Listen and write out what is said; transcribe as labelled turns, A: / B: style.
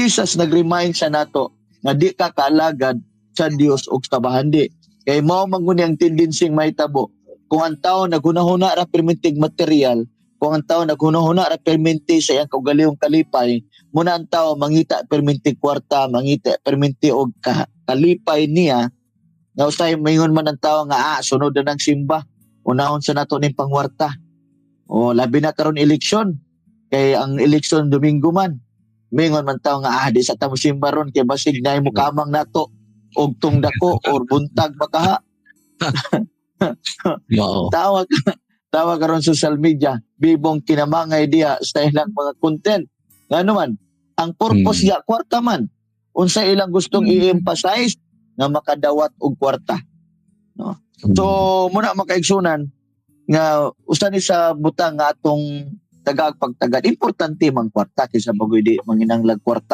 A: Jesus nag-remind sa nato nga di ka kaalagad sa Dios og sa bahandi. Kay mao manguni ang tendency mahitabo. Kung ang tao naghunahuna ra permintig material, kung ang tao naghunahuna ra perminti sa iyang kaugalihong kalipay, muna ang tao mangita permintig kwarta, mangita perminti og kalipay niya, nga usay maingon man ang tao nga sunod na ng simba, unahon sa nato ning pangwarta. O labi na karon eleksyon, kay ang eleksyon Domingo man. Maingon man tao nga di sa tamo simba ron kay basig na mo kamang nato og tungdako or buntag makaha. Tawag karon social media, bibong kinamangay diha sa ilang mga content. Ngano man, ang purpose ya kwarta man. Unsa ilang gustong i-emphasize nga makadawat og kwarta. No? So muna makaigsunan nga usa ni sa butang nga atong tagag pagtagad, importante man kwarta kaysa bagoy di manginanglag kwarta.